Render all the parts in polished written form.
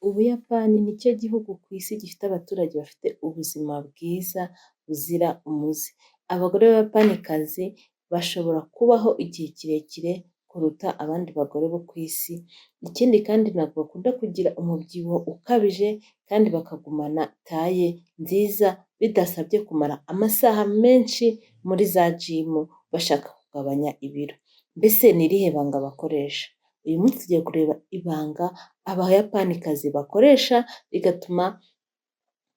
Ubuyapani ni cyo gihugu ku isi gifite abaturage bafite ubuzima bwiza buzira umuze. Abagore b'abayapanikazi bashobora kubaho igihe kirekire kuruta abandi bagore bo ku isi. Ikindi kandi ntabwo bakunda kugira umubyibuho ukabije kandi bakagumana taye nziza bidasabye kumara amasaha menshi muri za jimu bashaka kugabanya ibiro. Mbese ni irihe banga bakoresha? Uyu munsi tugiye kureba ibanga abayapanikazi bakoresha rigatuma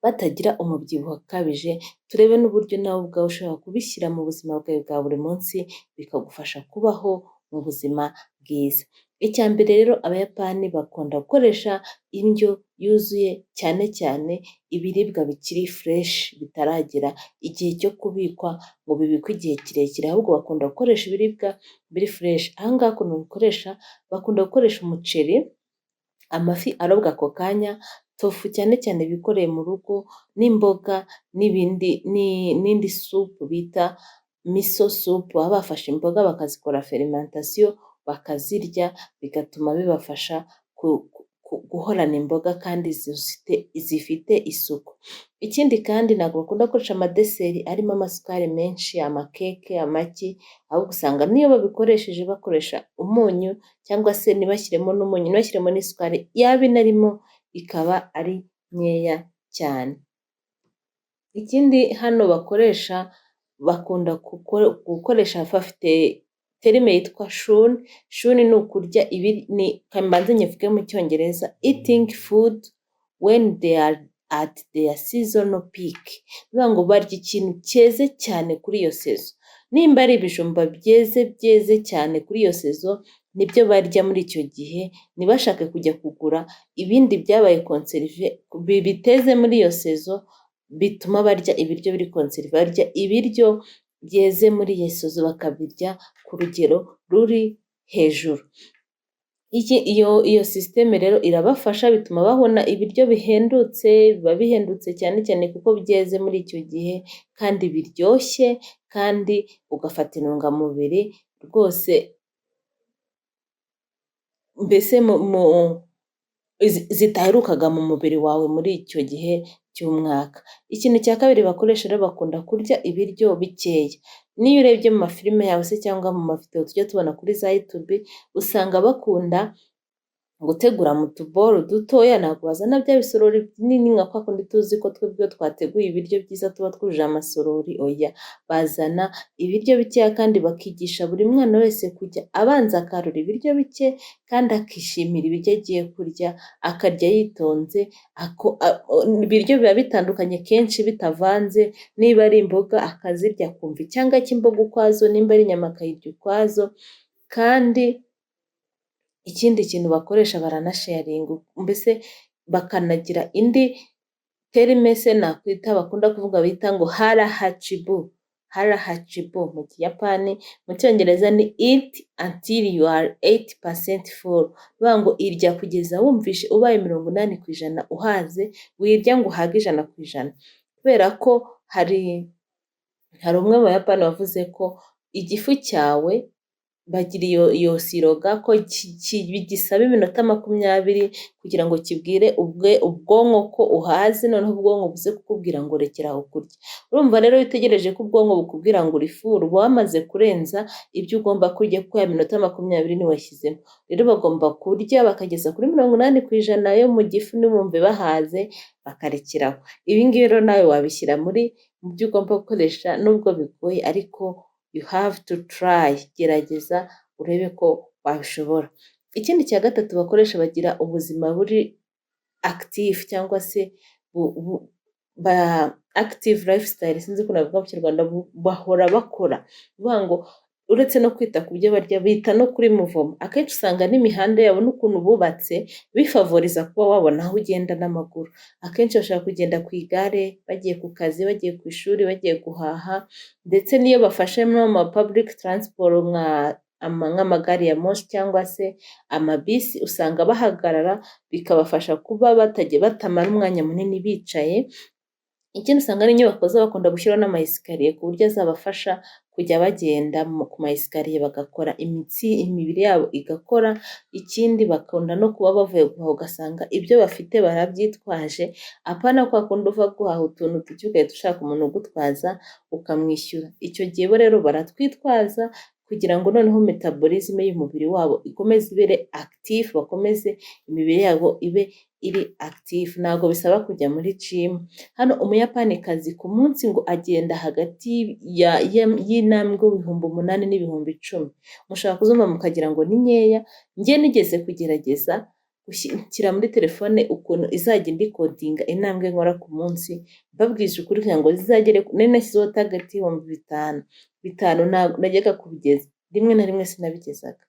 batagira umubyibuho ukabije, turebe n'uburyo nawe ubwawe ushobora kubishyira mu buzima bwawe bwa buri munsi bikagufasha kubaho mu buzima bwiza. Icya mbere rero abayapani bakunda gukoresha indyo yuzuye cyane cyane ibiribwa bikiri fureshi bitaragera igihe cyo kubikwa ngo bibikwe igihe kirekire, ahubwo bakunda gukoresha ibiribwa biri fureshi. Aha ngaha ukuntu babikoresha, bakunda gukoresha umuceri, amafi arobwa ako kanya, tofu cyane cyane bikoreye mu rugo n'imboga n'indi supu bita miso supu, baba bafashe imboga bakazikora ferimantasiyo bakazirya, bigatuma bibafasha guhorana imboga kandi zifite isuku. Ikindi kandi ntabwo bakunda gukoresha amadeseri arimo amasukari menshi, amakeke, amagi, ahubwo usanga n'iyo babikoresheje bakoresha umunyu cyangwa se ntibashyiremo n'umunyu, ntibashyiremo n'isukari, yaba inarimo ikaba ari nkeya cyane. Ikindi hano bakoresha, bakunda gukoresha bafite terime yitwa shuni. Shuni ni ukurya mbanze nyivuge mu cyongereza, eating food when they are at their seasonal peak. Bivuga ngo barya ikintu cyeze cyane kuri iyo sezo. Nimba ari ibijumba byeze cyane kuri iyo sezo, nibyo barya muri icyo gihe, ntibashake kujya kugura ibindi byabaye konserive biteze muri iyo sezo, bituma barya ibiryo biri konserive. Barya ibiryo byeze muri iyo sezo bakabirya ku rugero ruri hejuru. Iyo sisiteme rero irabafasha, bituma babona ibiryo bihendutse, biba bihendutse cyane cyane kuko byeze muri icyo gihe kandi biryoshye, kandi ugafata intungamubiri rwose, mbese zitaherukaga mu mubiri wawe muri icyo gihe cy'umwaka. Ikintu cya kabiri bakoresha rero, bakunda kurya ibiryo bikeya. N'iyo urebye mu mafilime yawe se cyangwa mu mavidewo tujya tubona kuri za yutubi, usanga bakunda gutegura mu tuboro dutoya, ntabwo bazana bya bisorori binini nka kwa kundi tuzi ko twebwe twateguye ibiryo byiza tuba twujuje amasorori, oya, bazana ibiryo bikeya kandi bakigisha buri mwana wese kujya abanza akarura ibiryo bike kandi akishimira ibiryo agiye kurya, akarya yitonze. Ibiryo biba bitandukanye kenshi bitavanze, niba ari imboga akazirya akumva icyanga cy'imboga ukwazo, nimba ari inyama akayirya ukwazo. Kandi ikindi kintu bakoresha, baranasharinga, mbese bakanagira indi terime se nakwita bakunda kuvuga bita ngo harahachibu. Harahachibu mu kiyapani, mu cyongereza ni eat until you are 80% full. Bivuga ngo irya kugeza wumvishe ubaye 80% uhaze, wirya ngo uhage 100%. Kubera ko hari umwe mu Bayapani wavuze ko igifu cyawe, bagira iyo siroga ko gisaba iminota 20 kugira ngo kibwire ubwonko ko uhaze, noneho ubwonko buze kukubwira ngo rekera aho kurya. Urumva rero iyo utegereje ko ubwonko bukubwira ngo uri full, uba wamaze kurenza ibyo ugomba kurya kuko ya minota 20 ntiwashyizemo. Rero bagomba kurya bakageza kuri 80% yo mu gifu, ntibumve bahaze bakarekeraho. Ibi ngibi rero nawe wabishyira mu byo ugomba gukoresha, nubwo bigoye ariko you have to try. Gerageza urebe ko wabishobora. Ikindi cya gatatu bakoresha, bagira ubuzima buri active cyangwa se active lifestyle, sinzi ko navuga mu Kinyarwanda, bahora bakora. Bivuga ngo uretse no kwita ku byo barya, bita no kuri muvomo. Akenshi usanga n'imihanda yabo n'ukuntu bubatse bifavoriza kuba wabona aho ugenda n'amaguru. Akenshi bashaka kugenda ku igare, bagiye ku kazi, bagiye ku ishuri, bagiye guhaha, ndetse n'iyo bafashe ama public transport nk'amagare ya moshi cyangwa se amabisi, usanga bahagarara, bikabafasha kuba batamara umwanya munini bicaye, Ikindi usanga n'inyubako zo bakunda gushyiraho n'amayesikariye ku buryo azabafasha kujya bagenda ku mayesikariye bagakora imitsi, imibiri yabo igakora. Ikindi bakunda no kuba bavuye guhaha ugasanga ibyo bafite barabyitwaje, apana kwa kundi uva guhaha utuntu duke ugahita ushaka umuntu ugutwaza ukamwishyura. Icyo gihe bo rero baratwitwaza kugira ngo noneho metabolisme y'umubiri wabo ikomeze ibe active, bakomeze imibiri yabo ibe iri active. Ntabwo bisaba kujya muri gym. Hano umuyapanikazi ku munsi ngo agenda hagati y'intambwe 8,000 n'ibihumbi 10. Mushobora kuzumva mukagira ngo ni nkeya, njye nigeze kugerageza gushyira muri telefone ukuntu izajya indikodinga intambwe nkora ku munsi, mbabwije ukuri kugira ngo zizagere, nari nashyizeho target y'ibihumbi 5 ntabwo najyaga kubigeza, rimwe na rimwe sinabigezaga.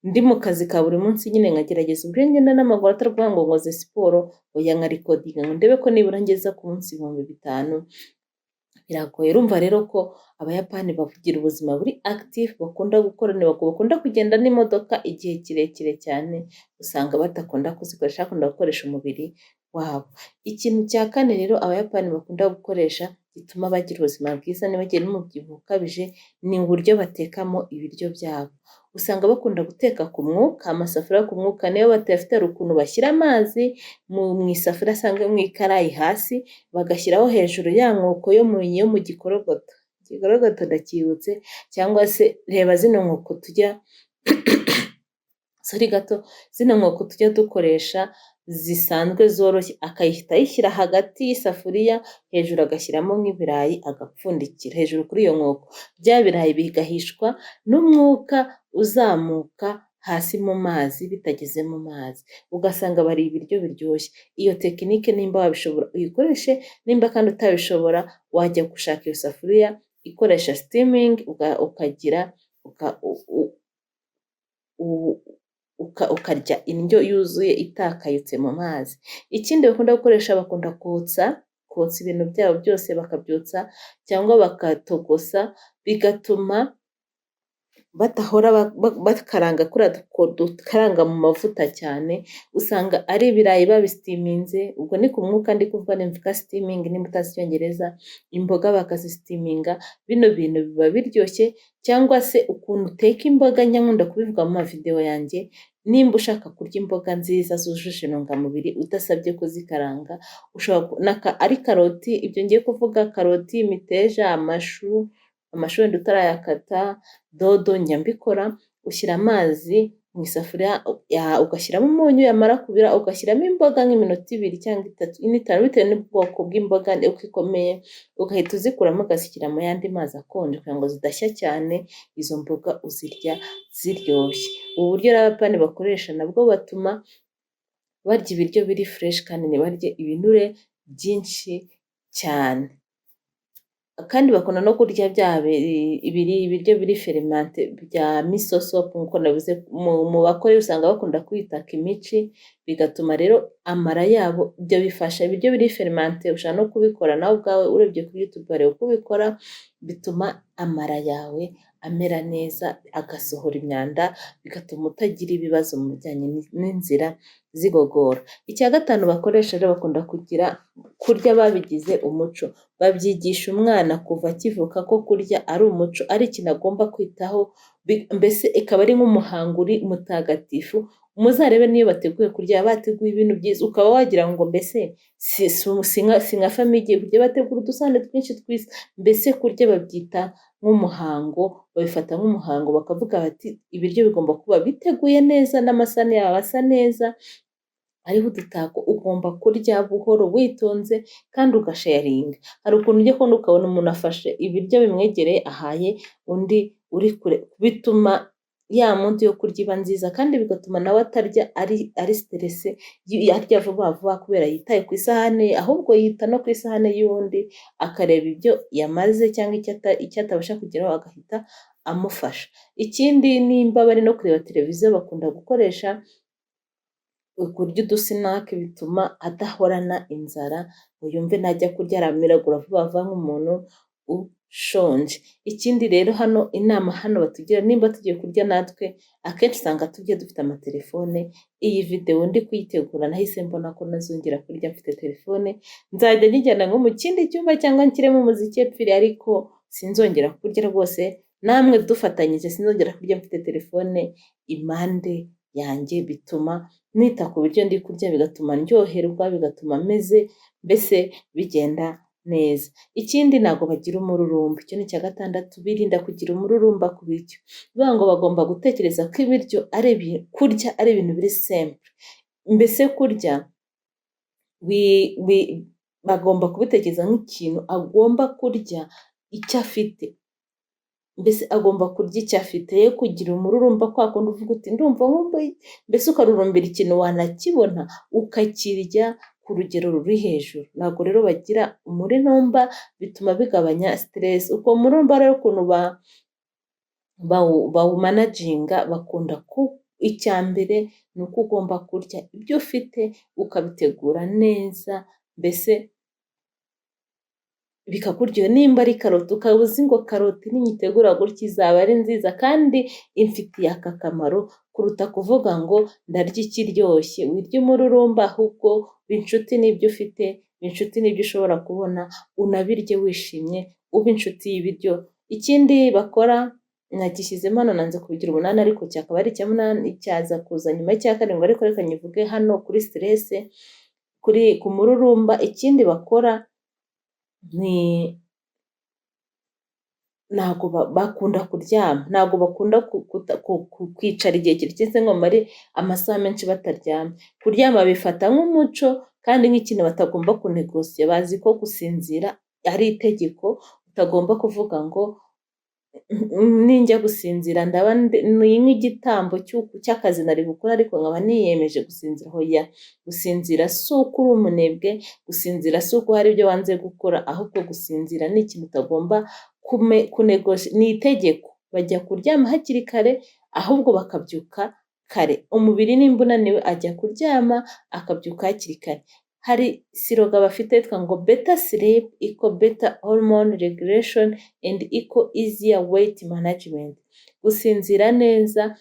Ndi mu kazi ka buri munsi nyine nkagerageza ubwo ngenda n'amaguru atari ukuvuga ngo nkoze siporo, oya nkarikodinga ngo ndebe ko nibura ngeza ku munsi 5,000. Biragoye. Urumva rero ko abayapani bavugira ubuzima buri active, bakunda gukora, bakunda kugenda n'imodoka igihe kirekire cyane, usanga badakunda kuzikoresha, bakunda gukoresha umubiri wabo. Ikintu cya kane rero abayapani bakunda gukoresha gituma bagira ubuzima bwiza ntibagire n'umubyibuho ukabije, ni uburyo batekamo ibiryo byabo. Usanga bakunda guteka ku mwuka, amasafuriya ku mwuka, niyo batayafite hari ukuntu bashyira amazi mu isafuriya cyangwa mu ikarayi hasi, bagashyiraho hejuru ya nkoko yo mu gikorogoto. Igikorogoto ndacyibutse, cyangwa se reba zino nkoko tujya zino nkoko tujya dukoresha zisanzwe zoroshye, akahita ayishyira hagati y'isafuriya, hejuru agashyiramo nk'ibirayi agapfundikira hejuru kuri iyo nkoko. Bya birayi bigahishwa n'umwuka uzamuka hasi mu mazi bitageze mu mazi, ugasanga bari ibiryo biryoshye. Iyo tekinike nimba wabishobora uyikoreshe, nimba kandi utabishobora wajya gushaka iyo safuriya ikoresha steaming, ukarya indyo yuzuye itakayutse mu mazi. Ikindi bakunda gukoresha, bakunda kotsa ibintu byabo byose bakabyotsa cyangwa bakatogosa, bigatuma badahora bakaranga kuriya dukaranga mu mavuta cyane. Usanga ari ibirayi babisitiminze, ubwo ni ku mwuka ndi kuvuga, nimvuga steaming nimba utazi icyongereza, imboga bakazisitiminga. Bino bintu biba biryoshye. Cyangwa se ukuntu uteka imboga, nkunda kubivuga mu mavideo yanjye, nimba ushaka kurya imboga nziza zujuje intungamubiri udasabye kuzikaranga, ushobora ari karoti, ibyo ngiye kuvuga, karoti, imiteja, amashu wenda utarayakata, dodo, njya mbikora. Ushyira amazi mu isafuriya, ugashyiramo umunyu, yamara kubira ugashyiramo imboga nk'iminota 2 cyangwa 3 n'itanu bitewe n'ubwoko bw'imboga uko ikomeye, ugahita uzikuramo ugashyira mu yandi mazi akonje kugira ngo zidashya cyane, izo mboga uzirya ziryoshye. Ubu buryo n'abayapani bakoresha nabwo batuma barya ibiryo biri fresh kandi ntibarye ibinure byinshi cyane. Kandi bakunda no kurya ibiryo biri fermente bya miso soup nk'uko nabivuze. Mu bakore usanga bakunda kwita kimichi, bigatuma rero amara yabo, ibyo bifasha ibiryo biri fermente. Ushobora no kubikora nawe ubwawe urebye kuri YouTube bareba uko ubikora, bituma amara yawe amera neza, agasohora imyanda, bigatuma utagira ibibazo mu bijyanye n'inzira z'igogora. Icya gatanu bakoresha rero, bakunda kurya babigize umuco. Babyigisha umwana kuva akivuka ko kurya ari umuco, ari ikintu agomba kwitaho, mbese ikaba ari nk'umuhango uri mutagatifu. Muzarebe niyo bateguye kurya, bateguye ibintu byiza, ukaba wagira ngo mbese si nka famiye igiye kurya, bategura udusahane twinshi twiza. Mbese kurya babyita nk'umuhango, babifata nk'umuhango, bakavuga bati ibiryo bigomba kuba biteguye neza, n'amasahane yawe asa neza, hariho udutako. Ugomba kurya buhoro witonze kandi ugasharinga. Hari ukuntu ujya kubona ukabona umuntu afashe ibiryo bimwegereye ahaye undi uri kure, bituma ya muntu yo kurya iba nziza, kandi bigatuma nawe atarya ari stress, arya vuba vuba kubera yitaye ku isahane, ahubwo yita no ku isahane y'undi, akareba ibyo yamaze cyangwa icyo atabasha kugeraho agahita amufasha. Ikindi, nimba bari no kureba televiziyo, bakunda gukoresha kurya udusinake, bituma adahorana inzara ngo yumve najya kurya aramiragura vuba vuba nk'umuntu ushonje. Ikindi rero inama hano batugira, nimba tugiye kurya natwe akenshi usanga turya dufite amatelefone. Iyi videwo ndi kuyitegura nahise mbona ko ntazongera kurya mfite telefone, nzajya nyijyana nko mu kindi cyumba cyangwa nshyiremo umuziki epfiri, ariko sinzongera kurya rwose, namwe dufatanyije sinzongera kurya mfite telefone impande yanjye. Bituma nita ku biryo ndi kurya, bigatuma ndyoherwa, bigatuma meze mbese bigenda neza. Ikindi ntabwo bagira umururumba, icyo ni icya gatandatu, birinda kugira umururumba ku biryo. Bivuga ngo bagomba gutekereza ko ibiryo kurya ari ibintu biri simple, mbese kurya bagomba kubitekereza nk'ikintu agomba kurya icyo afite, mbese agomba kurya icyo afite, ye kugira umururumba kwa kundi uvuga uti ndumva nkumbuye, mbese ukarurumbira ikintu wanakibona ukakirya ku rugero ruri hejuru. Ntabwo rero bagira umururumba, bituma bigabanya stress. Uko mururumba rero ukuntu bawumanaginga, bakunda icya mbere ni uko ugomba kurya ibyo ufite ukabitegura neza, mbese bikakuryohera. Nimba ari karoti ukaba uzi ngo karoti ninyitegura gutya izaba ari nziza kandi imfitiye aka kamaro, kuruta kuvuga ngo ndarya ikiryoshye. Wirya umururumba, ahubwo b'inshuti n'ibyo ufite, b'inshuti n'ibyo ushobora kubona, unabirye wishimye, ube inshuti y'ibiryo. Ikindi bakora nagishyizemo hano, nanze kubigira 8 ariko cyakaba ari icya 8, cyaza kuza nyuma y'icya 7, ariko reka nyivuge hano kuri stress, ku mururumba. Ikindi bakora ntabwo bakunda kuryama, ntabwo bakunda kwicara igihe kirekire ngo bamare amasaha menshi bataryamye. Kuryama bifata nk'umuco kandi nk'ikintu batagomba kunegosiya. Bazi ko gusinzira ari itegeko, utagomba kuvuga ngo ninjya gusinzira ndaba ni nk'igitambo cy'akazi nari gukora ariko nkaba niyemeje gusinzira. Hoya, gusinzira si uko uri umunebwe, gusinzira si uko hari ibyo wanze gukora, ahubwo gusinzira ni ikintu utagomba kunegosha, ni itegeko. Bajya kuryama hakiri kare, ahubwo bakabyuka kare. Umubiri nimba unaniwe ajya kuryama akabyuka hakiri kare. Hari siroga bafite yitwa ngo better sleep equal better hormone regulation and equal easier weight management. Gusinzira neza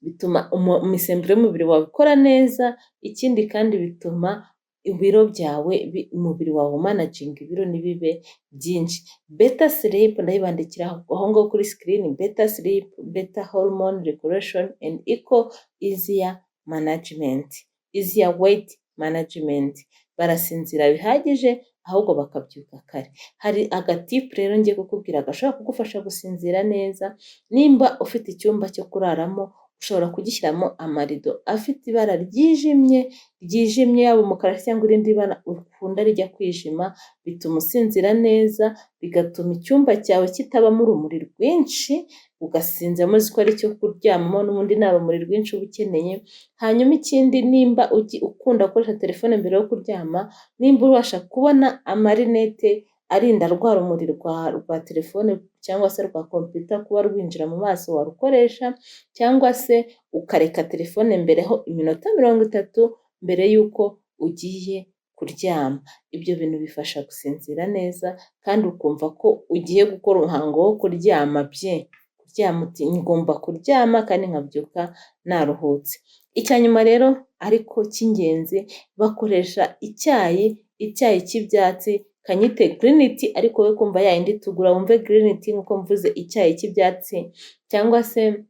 bituma imisemburo y'umubiri wawe ikora neza. Ikindi kandi bituma ibiro byawe, umubiri wawe umanaginga ibiro ntibibe byinshi. Better sleep ndayibandikira aho ngaho kuri screen. Better sleep, better hormone regulation and equal easier management, easier weight management. Barasinzira bihagije, ahubwo bakabyuka kare. Hari agatipu rero ngiye kukubwira gashobora kugufasha gusinzira neza. Nimba ufite icyumba cyo kuraramo, ushobora kugishyiramo amarido afite ibara ryijimye, yaba umukara cyangwa irindi bara ukunda rijya kwijima. Bituma usinzira neza, bigatuma icyumba cyawe kitabamo urumuri rwinshi, ugasinziramo uzi ko ari icyo kuryamamo, n'ubundi nta rumuri rwinshi uba ukeneye. Hanyuma ikindi, nimba ukunda gukoresha telefone mbere yo kuryama, nimba ubasha kubona amarinete arinda rwa rumuri rwa telefone cyangwa se rwa computer kuba rwinjira mu maso, warukoresha. Cyangwa se ukareka telefone mbereho iminota 30 mbere y'uko ugiye kuryama. Ibyo bintu bifasha gusinzira neza kandi ukumva ko ugiye gukora umuhango wo kuryama kuryama uti ngomba kuryama kandi nkabyuka naruhutse. Icya nyuma rero ariko cy'ingenzi, bakoresha icyayi cy'ibyatsi, kanyite green tea, ariko we kumva yayindi tugura wumve green tea nkuko mvuze icyayi cy'ibyatsi, cyangwa se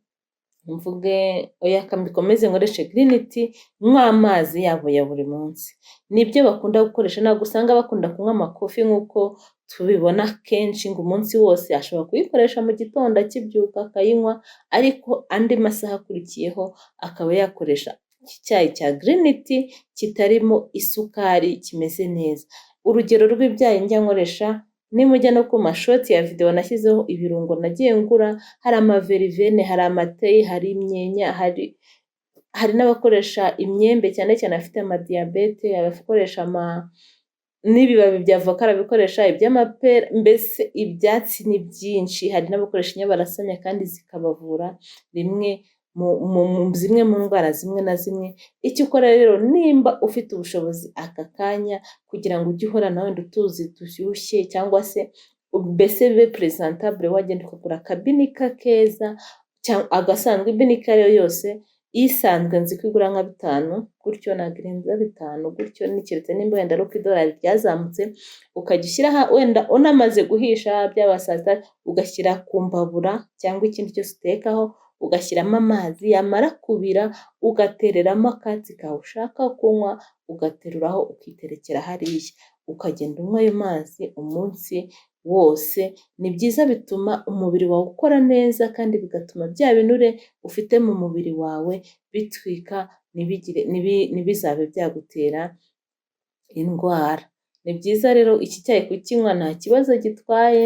mvuge oya kambikomeze nkoreshe green tea. Nywa amazi yabo ya buri munsi, nibyo bakunda gukoresha. Ntabwo usanga bakunda kunywa amakofi nk'uko tubibona kenshi, ngo umunsi wose ashobora kuyikoresha mu gitondo akibyuka akayinywa, ariko andi masaha akurikiyeho akaba yakoresha icyayi cya green tea kitarimo isukari, kimeze neza. Urugero rw'ibyayi njya nkoresha, nimujya no ku mashoti ya videwo nashyizeho ibirungo nagiye ngura, hari amaverivene, hari amateyi, hari imyenya, hari n'abakoresha imyembe cyane cyane afite amadiyabete, abakoresha n'ibibabi bya avoka arabikoresha, iby'amapera, mbese ibyatsi ni byinshi. Hari n'abakoresha inyabarasanya kandi zikabavura zimwe mu ndwara zimwe na zimwe. Icyo ukora rero, nimba ufite ubushobozi aka kanya, kugira ngo ujye uhora nawe utuzi dushyushye cyangwa se mbese bibe presentable, wagenda ukagura akabinika keza cyangwa agasanzwe, ibinika iyo ariyo yose, isanzwe nzi ko igura nka 5 gutyo, ntabwo irenza 5 gutyo, keretse nimba wenda ari uko idolari ryazamutse, ukajya ushyiraho wenda unamaze guhisha byaba saa sita, ugashyira ku mbabura cyangwa ikindi cyose utekaho, ugashyiramo amazi, yamara kubira ugatereramo akatsi kawe ushaka kunywa, ugateruraho ukiterekera hariya, ukagenda unywa ayo mazi umunsi wose. Ni byiza, bituma umubiri wawe ukora neza kandi bigatuma bya binure ufite mu mubiri wawe bitwika, ntibizabe byagutera indwara. Ni byiza rero iki cyayi kukinywa nta kibazo gitwaye,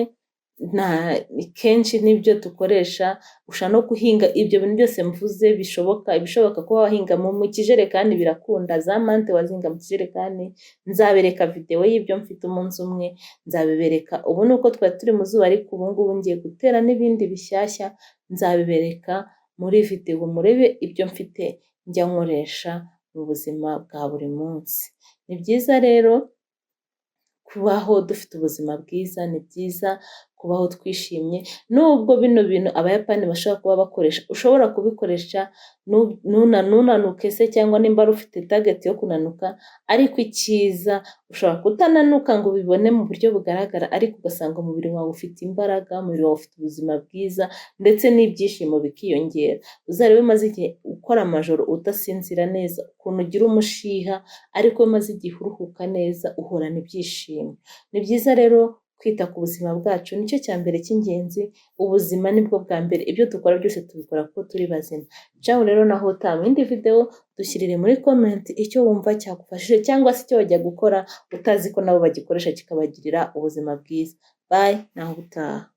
kenshi nibyo dukoresha. Ushobora no guhinga ibyo bintu byose mvuze, ibishoboka kuba wahinga mu kijerekani birakunda, za mante wazinga mu kijerekani. Nzabereka videwo y'ibyo mfite umunsi umwe, nzabibereka. Ubu ni uko twari turi mu zuba, ariko ubu ngubu ngiye gutera n'ibindi bishyashya, nzabibereka muri videwo, murebe ibyo mfite njya nkoresha mu buzima bwa buri munsi. Ni byiza rero kubaho dufite ubuzima bwiza, ni byiza kubaho twishimye, nubwo bino bintu abayapani bashobora kuba bakoresha, ushobora kubikoresha nunanuke se, cyangwa nimba ari ufite target yo kunanuka, ariko icyiza ushobora kutananuka ngo ubibone mu buryo bugaragara, ariko ugasanga umubiri wawe ufite imbaraga, umubiri wawe ufite ubuzima bwiza, ndetse n'ibyishimo bikiyongera. Uzarebe umaze igihe ukora amajoro udasinzira neza, ukuntu ugira umushiha, ariko umaze igihe uruhuka neza uhorana ibyishimo. Ni byiza rero kwita ku buzima bwacu, nicyo cya mbere cy'ingenzi. Ubuzima nibwo bwa mbere, ibyo dukora byose tubikora kuko turi bazima. Ciao rero, naho utaha mu yindi videwo, dushyirire muri comment icyo wumva cyagufashije, cyangwa se icyo wajya gukora utazi ko nabo bagikoresha kikabagirira ubuzima bwiza. Bye, naho utaha.